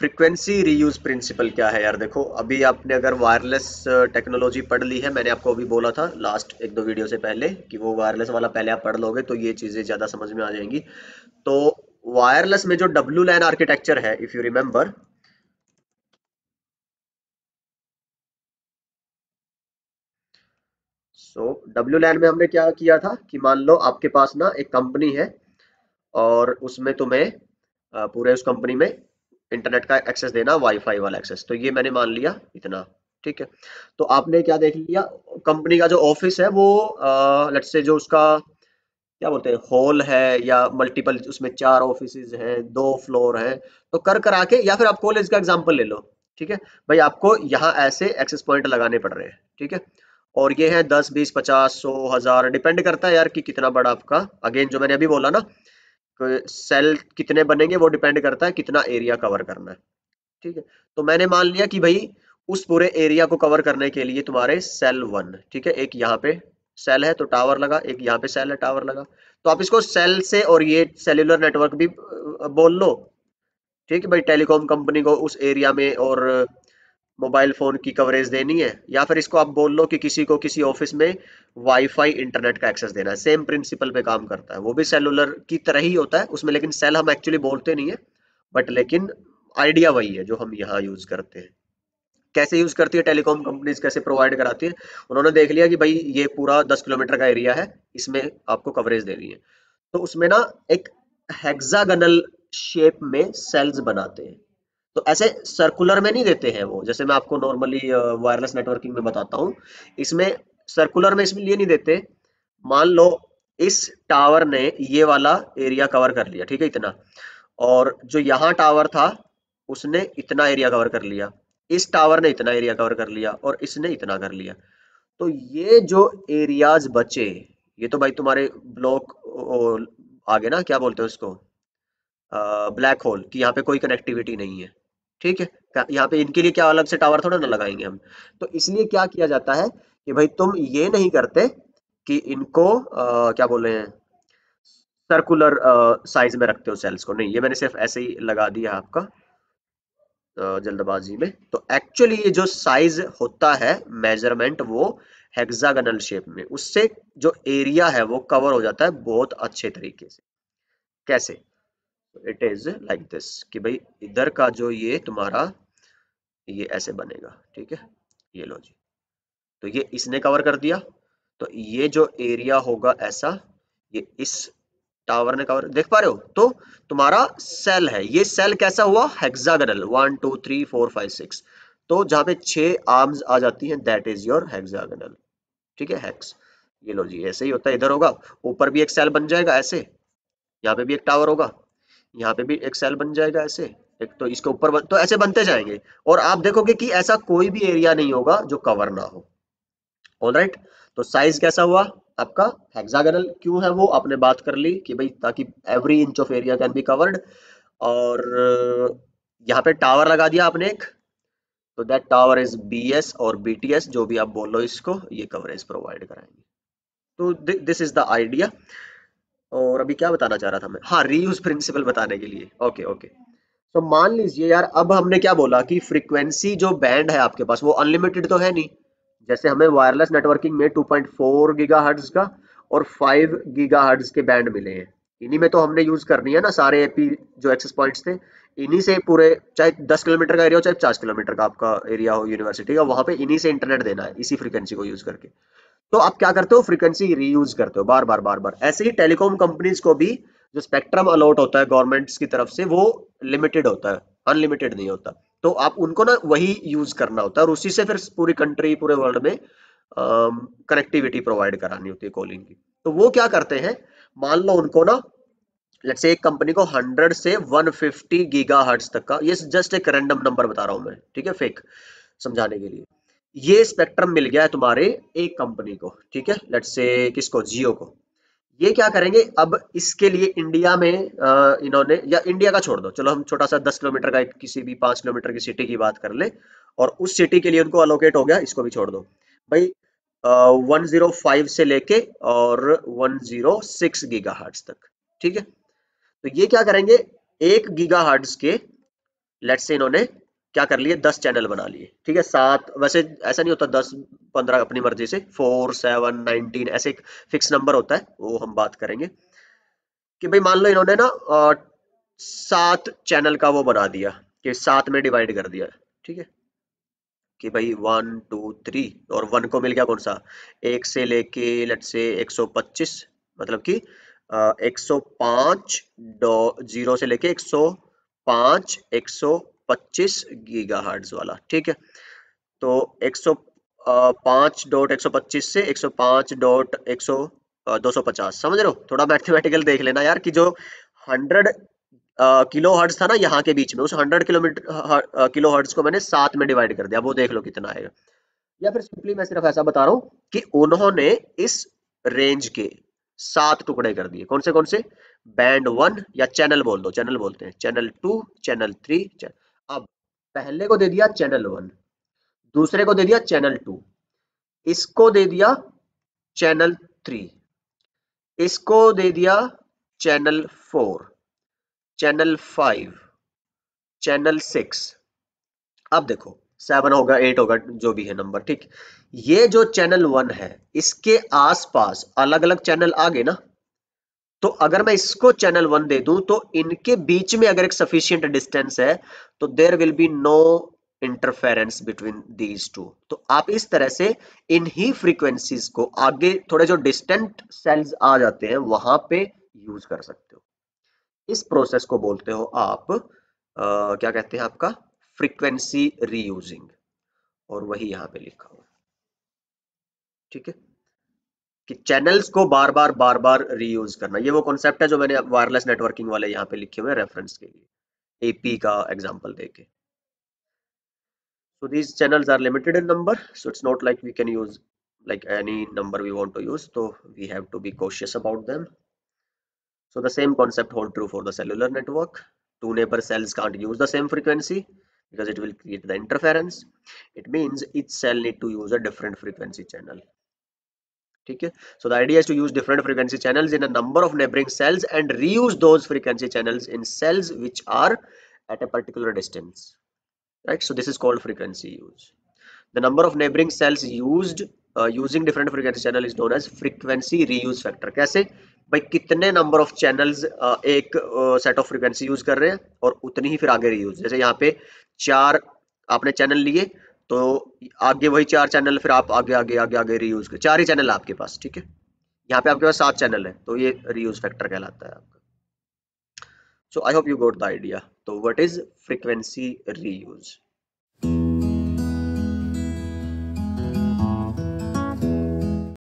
Frequency reuse principal क्या है यार? देखो, अभी आपने अगर वायरलेस टेक्नोलॉजी पढ़ ली है, मैंने आपको अभी बोला था लास्ट एक दो वीडियो से पहले कि वो वायरलेस वाला पहले आप पढ़ लोगे तो ये चीजें ज्यादा समझ में आ जाएंगी। तो वायरलेस में जो डब्ल्यू लैन आर्किटेक्चर है, if you remember, so W LAN में हमने क्या किया था कि मान लो आपके पास ना एक कंपनी है और उसमें तुम्हें पूरे उस कंपनी में इंटरनेट का एक्सेस देना, वाईफाई वाला एक्सेस। तो ये मैंने मान लिया इतना, ठीक है। तो आपने क्या देख लिया, कंपनी का जो ऑफिस है वो लेट्स से जो उसका क्या बोलते हैं हॉल है या मल्टीपल, उसमें 4 ऑफिसेज हैं, 2 फ्लोर हैं। तो कर करा के, या फिर आप कॉलेज का एग्जांपल ले लो, ठीक है भाई, आपको यहाँ ऐसे एक्सेस पॉइंट लगाने पड़ रहे हैं, ठीक है। और ये है 10 20 50 100 1000, डिपेंड करता है यार कि कितना बड़ा आपका, अगेन जो मैंने अभी बोला ना, सेल कितने बनेंगे वो डिपेंड करता है कितना एरिया कवर करना है, ठीक है। तो मैंने मान लिया कि भाई उस पूरे एरिया को कवर करने के लिए तुम्हारे सेल 1, ठीक है, एक यहाँ पे सेल है तो टावर लगा, एक यहाँ पे सेल है टावर लगा। तो आप इसको सेल से और ये सेल्यूलर नेटवर्क भी बोल लो, ठीक है भाई, टेलीकॉम कंपनी को उस एरिया में और मोबाइल फोन की कवरेज देनी है, या फिर इसको आप बोल लो कि किसी को किसी ऑफिस में वाईफाई इंटरनेट का एक्सेस देना है। सेम प्रिंसिपल पे काम करता है, वो भी सेलुलर की तरह ही होता है उसमें, लेकिन सेल हम एक्चुअली बोलते नहीं है, बट लेकिन आइडिया वही है जो हम यहाँ यूज करते हैं। कैसे यूज करती है टेलीकॉम कंपनीज, कैसे प्रोवाइड कराती है? उन्होंने देख लिया कि भाई ये पूरा 10 किलोमीटर का एरिया है, इसमें आपको कवरेज देनी है। तो उसमें ना एक हेक्सागनल शेप में सेल्स बनाते हैं। तो ऐसे सर्कुलर में नहीं देते हैं वो, जैसे मैं आपको नॉर्मली वायरलेस नेटवर्किंग में बताता हूँ। इसमें सर्कुलर में इसलिए नहीं देते, मान लो इस टावर ने ये वाला एरिया कवर कर लिया, ठीक है, इतना, और जो यहाँ टावर था उसने इतना एरिया कवर कर लिया, इस टावर ने इतना एरिया कवर कर लिया और इसने इतना कर लिया। तो ये जो एरियाज बचे, ये तो भाई तुम्हारे ब्लॉक आगे ना, क्या बोलते हैं उसको, ब्लैक होल, कि यहाँ पे कोई कनेक्टिविटी नहीं है, ठीक है। यहाँ पे इनके लिए क्या अलग से टावर थोड़ा ना लगाएंगे हम। तो इसलिए क्या किया जाता है कि भाई तुम ये नहीं करते कि इनको क्या बोले हैं, सर्कुलर साइज में रखते हो सेल्स को, नहीं, ये मैंने सिर्फ ऐसे ही लगा दिया आपका जल्दबाजी में। तो एक्चुअली ये जो साइज होता है मेजरमेंट, वो हेक्सागोनल शेप में, उससे जो एरिया है वो कवर हो जाता है बहुत अच्छे तरीके से। कैसे? इट इज लाइक दिस, कि भाई इधर का जो ये तुम्हारा, ये ऐसे बनेगा, ठीक है, ये लो जी। तो ये इसने कवर कर दिया, तो ये जो एरिया होगा ऐसा, ये इस टावर ने कवर, देख पा रहे हो? तो तुम्हारा सेल है, ये सेल कैसा हुआ, हेक्सागोनल, 1 2 3 4 5 6। तो जहां पे 6 आर्म्स आ जाती हैं, दैट इज योर हेक्सागोनल, ठीक है, हेक्स। ये लो जी, ऐसे ही होता है, इधर होगा, ऊपर भी एक सेल बन जाएगा ऐसे, यहाँ पे भी एक टावर होगा, यहाँ पे भी एक सेल बन जाएगा ऐसे, एक तो इसके ऊपर तो ऐसे बनते जाएंगे। और आप देखोगे कि ऐसा कोई भी एरिया नहीं होगा जो कवर ना हो। ऑलराइट, तो साइज कैसा हुआ आपका, हेक्सागोनल। क्यों है वो, आपने बात कर ली कि भाई ताकि every inch of area can be covered. और यहाँ पे टावर लगा दिया आपने एक, तो दैट टावर इज बीएस और बीटीएस, जो भी आप बोलो इसको, ये कवरेज प्रोवाइड कराएंगे। तो दिस इज द आइडिया। और अभी क्या बताना चाह रहा था मैं, हाँ, रीयूज प्रिंसिपल बताने के लिए, ओके ओके। तो मान लीजिए यार, अब हमने क्या बोला कि फ्रीक्वेंसी जो बैंड है आपके पास वो अनलिमिटेड तो है नहीं। जैसे हमें वायरलेस नेटवर्किंग में 2.4 गीगाहर्ट्ज का और 5 गीगाहर्ट्ज के बैंड मिले हैं। इन्हीं में तो हमने यूज करनी है ना सारे एपी, जो एक्सेस पॉइंट्स थे, इन्हीं से पूरे, चाहे 10 किलोमीटर का एरिया हो चाहे 50 किलोमीटर का आपका एरिया हो यूनिवर्सिटी का, वहां पे इन्हीं से इंटरनेट देना है, इसी फ्रीक्वेंसी को यूज करके। तो आप क्या करते हो, फ्रीक्वेंसी रीयूज करते हो बार बार बार बार। ऐसे ही टेलीकॉम कंपनीज को भी जो स्पेक्ट्रम अलॉट होता है गवर्नमेंट्स की तरफ से, वो लिमिटेड होता है, अनलिमिटेड नहीं होता। तो आप उनको ना वही यूज करना होता है और उसी से फिर पूरी कंट्री, पूरे वर्ल्ड में कनेक्टिविटी प्रोवाइड करानी होती है, कॉलिंग की। तो वो क्या करते हैं, मान लो उनको ना, लेट्स से एक कंपनी को 100 से 150 गीगाहर्ट्ज तक का, ये जस्ट एक रैंडम नंबर बता रहा हूं मैं, ठीक है, फेक समझाने के लिए, ये स्पेक्ट्रम मिल गया है तुम्हारे एक कंपनी को, ठीक है, लेट्स से किसको, जियो को। ये क्या करेंगे, अब इसके लिए इंडिया में इन्होंने, या इंडिया का छोड़ दो, चलो हम छोटा सा 10 किलोमीटर का किसी भी 5 किलोमीटर की सिटी की बात कर ले, और उस सिटी के लिए उनको अलोकेट हो गया, इसको भी छोड़ दो भाई, 105 से लेके और 106 गीगा तक, ठीक है। तो ये क्या करेंगे, 1 गीगा के लेट्स से इन्होंने क्या कर लिए, 10 चैनल बना लिए, ठीक है, 7, वैसे ऐसा नहीं होता, 10 15 अपनी मर्जी से, 4 7 19 ऐसे एक फिक्स नंबर होता है, वो हम बात करेंगे। कि भाई मान लो इन्होंने ना 7 चैनल का वो बना दिया, कि 7 में डिवाइड कर दिया, ठीक है, कि भाई 1 2 3, और 1 को मिल गया कौन सा, एक से लेके लेट से 125, मतलब कि 105 जीरो से लेके 105 125 गीगाहर्ट्ज वाला, ठीक है। तो 105.125 से 105.250, समझ रहे हो, थोड़ा मैथमेटिकल देख लेना यार, कि जो 100 किलो हर्ट्ज था ना यहाँ के बीच में, उस 100 किलो हर्ट्ज को मैंने 7 में डिवाइड कर दिया, वो देख लो कितना आएगा। या फिर सिंपली मैं सिर्फ ऐसा बता रहा हूँ कि उन्होंने इस रेंज के 7 टुकड़े कर दिए, कौन से, बैंड 1, या चैनल बोल दो, चैनल बोलते हैं, चैनल 2, चैनल 3, अब पहले को दे दिया चैनल 1, दूसरे को दे दिया चैनल 2, इसको दे दिया चैनल 3, इसको दे दिया चैनल 4, चैनल 5, चैनल 6। अब देखो 7 होगा, 8 होगा, जो भी है नंबर, ठीक। ये जो चैनल 1 है, इसके आसपास अलग अलग चैनल आ गए ना, तो अगर मैं इसको चैनल 1 दे दूं, तो इनके बीच में अगर एक सफिशियंट डिस्टेंस है, तो there will be no interference between these two. तो आप इस तरह से इन ही फ्रीक्वेंसीज को आगे थोड़े जो डिस्टेंट सेल्स आ जाते हैं वहां पे यूज कर सकते हो। इस प्रोसेस को बोलते हो आप क्या कहते हैं आपका, फ्रीक्वेंसी रीयूजिंग, और वही यहाँ पे लिखा हुआ है, ठीक है, कि चैनल्स को बार बार रीयूज करना। ये वो कॉन्सेप्ट है जो मैंने वायरलेस नेटवर्किंग वाले यहाँ पे लिखे हुए हैं रेफरेंस के लिए, एपी का एग्जांपल देके। So these channels are limited in number, so it's not like we can use like any number we want to use, so we have to be cautious about them. So the same concept hold true for the cellular network. Two neighbor cells can't use the same frequency because it will create the interference. It means each cell need to use a different frequency channel. ठीक है, so the idea is to use different frequency channels in a number of neighboring cells and reuse those frequency channels in cells which are at a particular distance, right? So this is called frequency use. The number of neighboring cells used using different frequency channel is known as frequency reuse factor. कैसे भाई, कितने number of channels एक set of frequency use कर रहे हैं, और उतनी ही फिर आगे रीयूज, जैसे यहाँ पे 4 आपने चैनल लिए, तो आगे वही 4 चैनल फिर आप आगे आगे आगे आगे रीयूज कर, 4 ही चैनल आपके पास, ठीक है। यहाँ पे आपके पास 7 चैनल है, तो ये रीयूज फैक्टर कहलाता है आपका। So I hope you got the idea. तो व्हाट इज फ्रीक्वेंसी रीयूज?